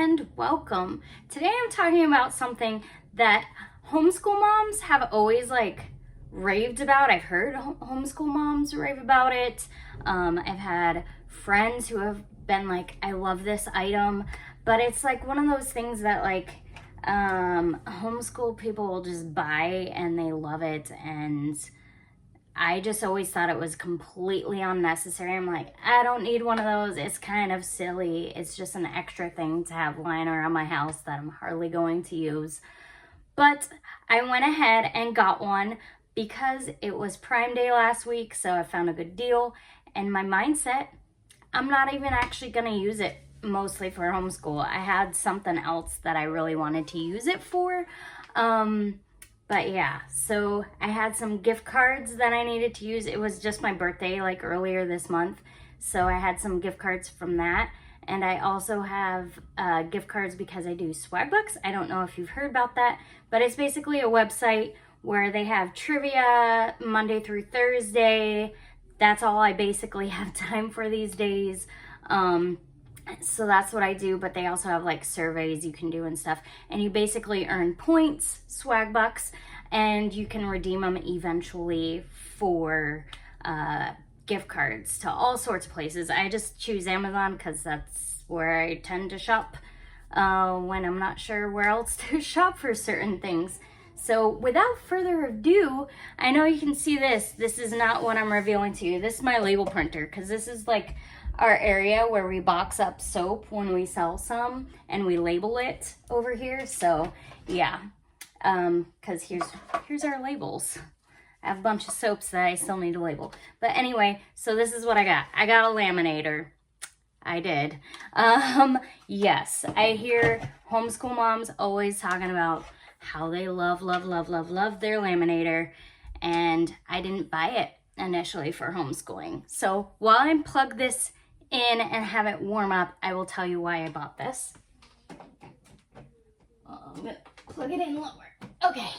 and welcome. Today I'm talking about something that homeschool moms have always raved about. I've heard homeschool moms rave about it. I've had friends who have been like, I love this item, but it's like one of those things that homeschool people will just buy and they love it, and I just always thought it was completely unnecessary. I'm like, I don't need one of those. It's kind of silly. It's just an extra thing to have lying around my house that I'm hardly going to use. But I went ahead and got one because it was Prime Day last week, so I found a good deal. And my mindset, I'm not even actually going to use it mostly for homeschool. I had something else that I really wanted to use it for. But yeah, so I had some gift cards that I needed to use. It was just my birthday, earlier this month. So I had some gift cards from that. And I also have gift cards because I do swag bucks. I don't know if you've heard about that, but it's basically a website where they have trivia Monday through Thursday. That's all I basically have time for these days. So that's what I do, but they also have surveys you can do and stuff, and you basically earn points, swag bucks, and you can redeem them eventually for gift cards to all sorts of places. I just choose Amazon because that's where I tend to shop when I'm not sure where else to shop for certain things. So without further ado, I know you can see this. This is not what I'm revealing to you. This is my label printer, because this is our area where we box up soap when we sell some, and we label it over here. So yeah, because here's our labels. I have a bunch of soaps that I still need to label. But anyway, so this is what I got. I got a laminator. I did. Yes, I hear homeschool moms always talking about how they love their laminator, and I didn't buy it initially for homeschooling. So while I plug this in and have it warm up, I will tell you why I bought this. I'm gonna plug it in lower. Okay,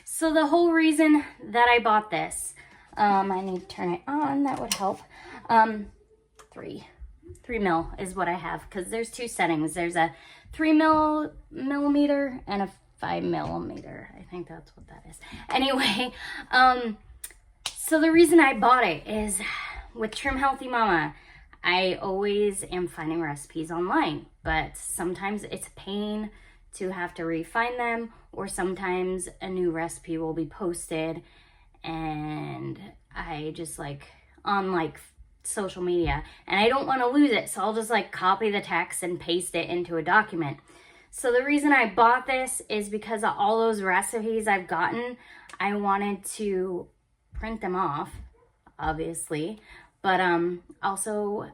so the whole reason that I bought this, I need to turn it on, that would help. 3 mil is what I have, because there's two settings. There's a 3 millimeter and a 5 millimeter. I think that's what that is. Anyway, so the reason I bought it is with Trim Healthy Mama, I always am finding recipes online, but sometimes it's a pain to have to refine them, or sometimes a new recipe will be posted and I just on social media, and I don't want to lose it, so I'll just copy the text and paste it into a document. So the reason I bought this is because of all those recipes I've gotten. I wanted to print them off, obviously, but also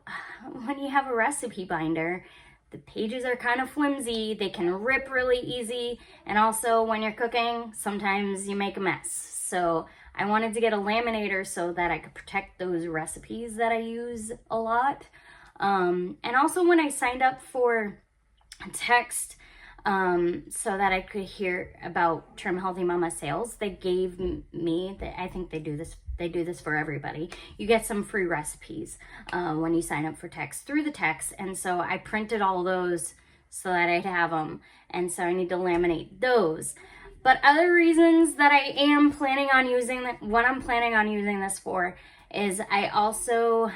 when you have a recipe binder, the pages are kind of flimsy, they can rip really easy, and also when you're cooking, sometimes you make a mess. So I wanted to get a laminator so that I could protect those recipes that I use a lot. And also when I signed up for text, so that I could hear about Trim Healthy Mama sales, they gave me, I think they do this for everybody. You get some free recipes when you sign up for text through the text, and so I printed all those so that I'd have them, and so I need to laminate those. But other reasons that I am planning on using what I'm planning on using this for is I also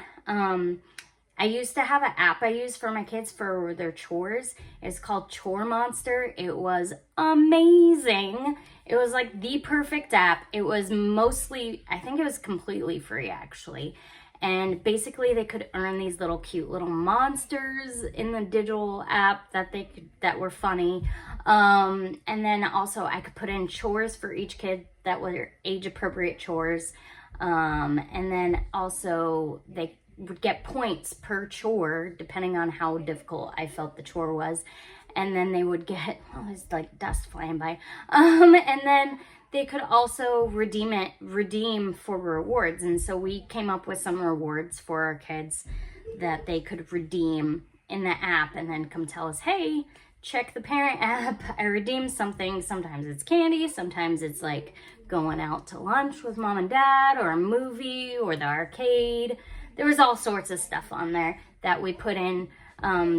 I used to have an app I use for my kids for their chores. It's called Chore Monster. It was amazing. It was the perfect app. It was I think it was completely free actually. And basically they could earn these little cute little monsters in the digital app that were funny. And then also I could put in chores for each kid that were age appropriate chores. And then also they would get points per chore depending on how difficult I felt the chore was, and then they would get, there's dust flying by, and then they could also redeem for rewards. And so we came up with some rewards for our kids that they could redeem in the app, and then come tell us, hey, check the parent app, I redeemed something. Sometimes it's candy, sometimes it's going out to lunch with mom and dad, or a movie, or the arcade. There was all sorts of stuff on there that we put in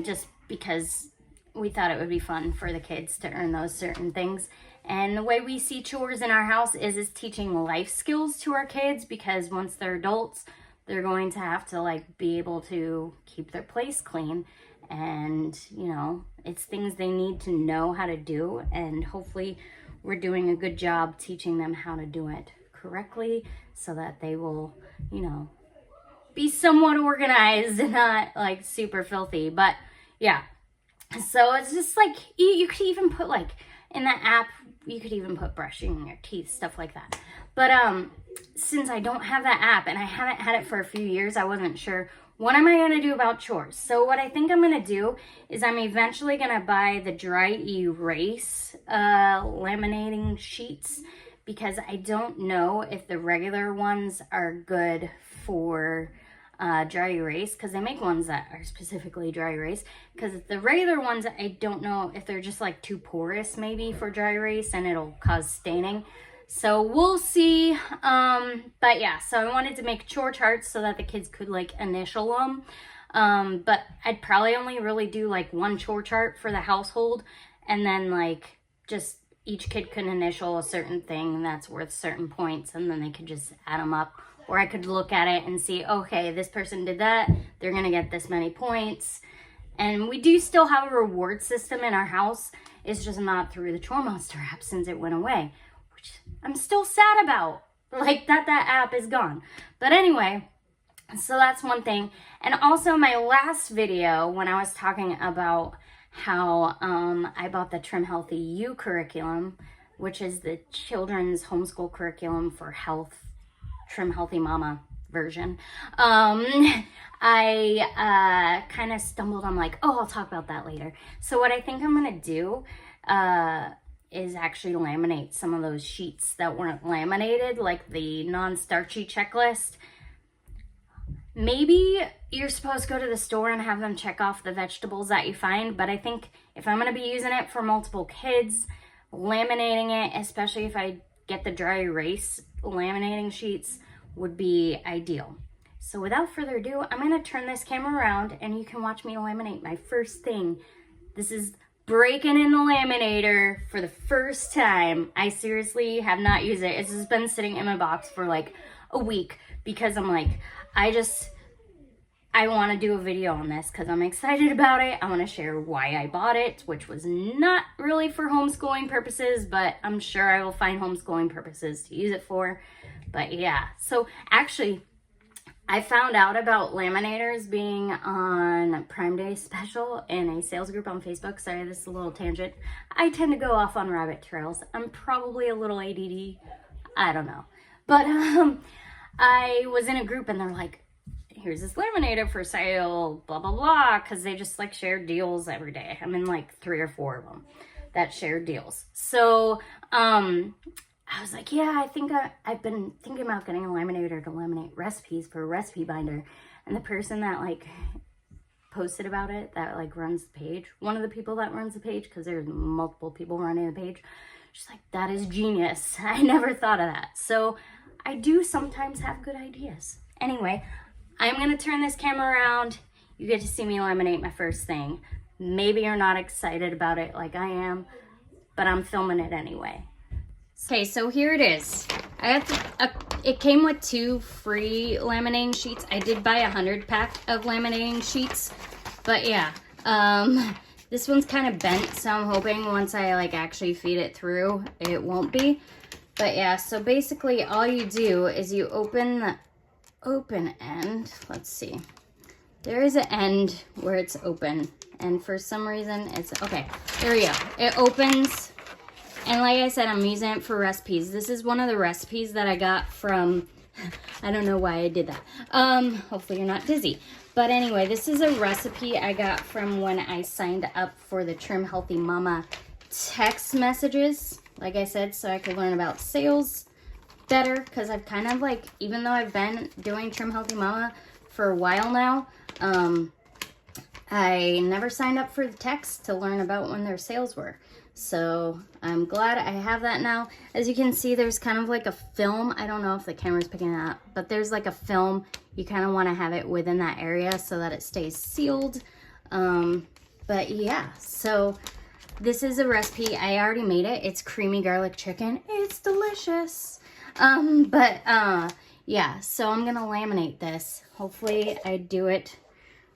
just because we thought it would be fun for the kids to earn those certain things. And the way we see chores in our house is teaching life skills to our kids, because once they're adults, they're going to have to like be able to keep their place clean. And, you know, it's things they need to know how to do. And hopefully we're doing a good job teaching them how to do it correctly so that they will, you know, be somewhat organized and not like super filthy. But yeah, so it's just like, you could even put like in that app, you could even put brushing your teeth, stuff like that. But since I don't have that app and I haven't had it for a few years, I wasn't sure what am I going to do about chores. So what I think I'm going to do is I'm eventually going to buy the dry erase laminating sheets, because I don't know if the regular ones are good for dry erase, because they make ones that are specifically dry erase. Because the regular ones, I don't know if they're just like too porous maybe for dry erase and it'll cause staining. So we'll see. But yeah, so I wanted to make chore charts so that the kids could like initial them. But I'd probably only really do like one chore chart for the household, and then like just each kid could initial a certain thing that's worth certain points, and then they could just add them up. Or I could look at it and see, okay, this person did that, they're gonna get this many points. And we do still have a reward system in our house. It's just not through the Chore Monster app since it went away, which I'm still sad about, like that app is gone. But anyway, so that's one thing. And also my last video, when I was talking about how I bought the Trim Healthy You curriculum, which is the children's homeschool curriculum for health, Trim Healthy Mama version. I kind of stumbled. I'm like, oh, I'll talk about that later. So what I think I'm going to do is actually laminate some of those sheets that weren't laminated, like the non-starchy checklist. Maybe you're supposed to go to the store and have them check off the vegetables that you find, but I think if I'm going to be using it for multiple kids, laminating it, especially if I get the dry erase laminating sheets, would be ideal. So without further ado, I'm going to turn this camera around and you can watch me laminate my first thing. This is breaking in the laminator for the first time. I seriously have not used it. It's just been sitting in my box for like a week because I'm like, I want to do a video on this because I'm excited about it. I want to share why I bought it, which was not really for homeschooling purposes, but I'm sure I will find homeschooling purposes to use it for. But yeah, so actually, I found out about laminators being on Prime Day special in a sales group on Facebook. Sorry, this is a little tangent. I tend to go off on rabbit trails. I'm probably a little ADD. I don't know. But I was in a group and they're like, here's this laminator for sale, blah, blah, blah, because they just like share deals every day. I'm in like 3 or 4 of them that share deals. So I was like, yeah, I think I've been thinking about getting a laminator to laminate recipes for a recipe binder. And the person that like posted about it, that like runs the page, one of the people that runs the page, because there's multiple people running the page, she's like, that is genius. I never thought of that. So I do sometimes have good ideas. Anyway, I'm going to turn this camera around. You get to see me laminate my first thing. Maybe you're not excited about it like I am, but I'm filming it anyway. Okay, so here it is. It came with 2 free laminating sheets. I did buy a 100-pack of laminating sheets, but yeah, this one's kind of bent, so I'm hoping once I like actually feed it through, it won't be. But yeah, so basically all you do is you open the open end. Let's see. There is an end where it's open, and for some reason it's okay. There we go. It opens, and like I said, I'm using it for recipes. This is one of the recipes that I got from, I don't know why I did that. Hopefully you're not dizzy. But anyway, this is a recipe I got from when I signed up for the Trim Healthy Mama text messages. Like I said, so I could learn about sales better, because I've kind of like, even though I've been doing Trim Healthy Mama for a while now, I never signed up for the text to learn about when their sales were. So I'm glad I have that now. As you can see, there's kind of like a film. I don't know if the camera's picking it up, but there's like a film. You kind of want to have it within that area so that it stays sealed. But yeah, so this is a recipe. I already made it. It's creamy garlic chicken. It's delicious. Yeah, so I'm gonna laminate this. Hopefully I do it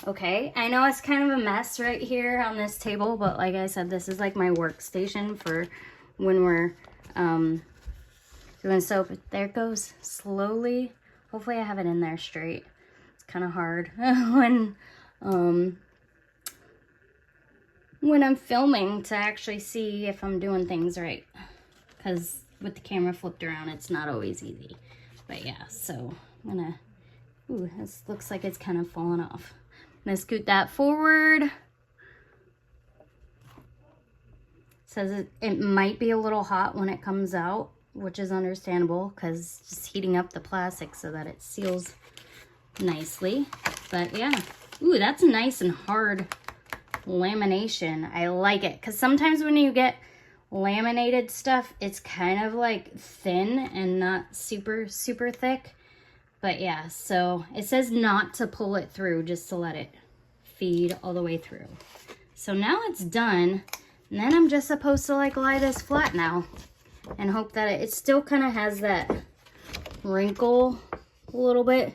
okay. I know it's kind of a mess right here on this table, but like I said, this is like my workstation for when we're doing soap. There it goes, slowly. Hopefully I have it in there straight. It's kind of hard when I'm filming to actually see if I'm doing things right, because with the camera flipped around, it's not always easy. But yeah, so I'm gonna, ooh, this looks like it's kind of falling off. I'm gonna scoot that forward. It says it might be a little hot when it comes out, which is understandable because just heating up the plastic so that it seals nicely. But yeah, ooh, that's nice and hard lamination. I like it because sometimes when you get laminated stuff, it's kind of like thin and not super thick. But yeah, so it says not to pull it through, just to let it feed all the way through. So now it's done, and then I'm just supposed to like lie this flat now and hope that it still kind of has that wrinkle a little bit,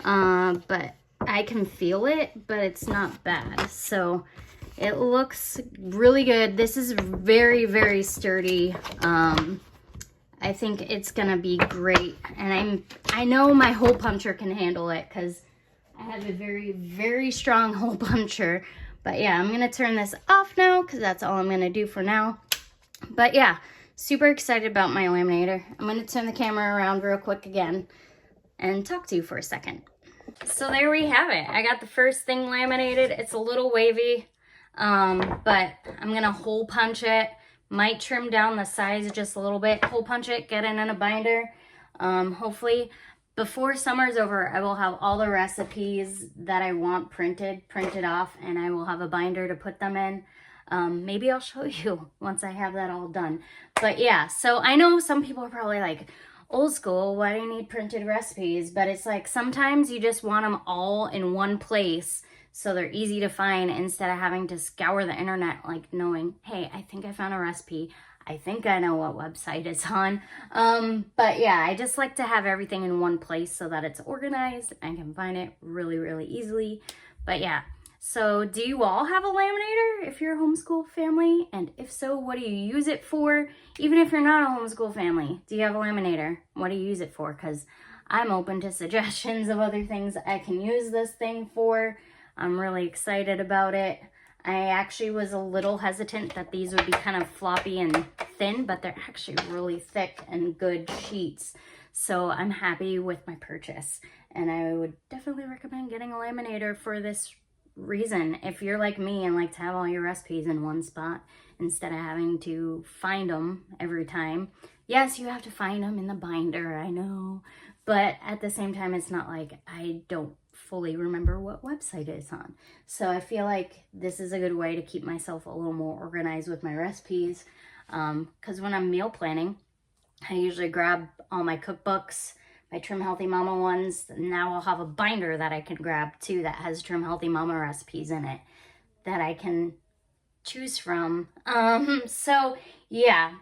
but I can feel it, but it's not bad. So it looks really good. This is very sturdy. I think it's gonna be great, and I know my hole puncher can handle it because I have a very strong hole puncher. But yeah, I'm gonna turn this off now because that's all I'm gonna do for now. But yeah, super excited about my laminator. I'm gonna turn the camera around real quick again and talk to you for a second. So there we have it. I got the first thing laminated. It's a little wavy, but I'm gonna hole punch it. Might trim down the size just a little bit, hole punch it, get it in a binder. Hopefully before summer's over, I will have all the recipes that I want printed off, and I will have a binder to put them in. Maybe I'll show you once I have that all done. But yeah, so I know some people are probably like, old school, why do you need printed recipes? But it's like sometimes you just want them all in one place so they're easy to find instead of having to scour the internet, like knowing, hey, I think I found a recipe. I think I know what website it's on. But yeah, I just like to have everything in one place so that it's organized and I can find it really easily. But yeah, so do you all have a laminator if you're a homeschool family? And if so, what do you use it for? Even if you're not a homeschool family, do you have a laminator? What do you use it for? Because I'm open to suggestions of other things I can use this thing for. I'm really excited about it. I actually was a little hesitant that these would be kind of floppy and thin, but they're actually really thick and good sheets. So I'm happy with my purchase. And I would definitely recommend getting a laminator for this reason. If you're like me and like to have all your recipes in one spot instead of having to find them every time. Yes, you have to find them in the binder, I know. But at the same time, it's not like I don't fully remember what website it's on. So I feel like this is a good way to keep myself a little more organized with my recipes. Because when I'm meal planning, I usually grab all my cookbooks, my Trim Healthy Mama ones. Now I'll have a binder that I can grab too that has Trim Healthy Mama recipes in it that I can choose from. So yeah,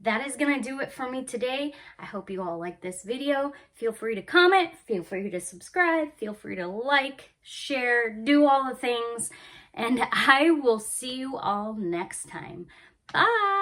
that is gonna do it for me today. I hope you all like this video. Feel free to comment, feel free to subscribe, feel free to like, share, do all the things, and I will see you all next time. Bye.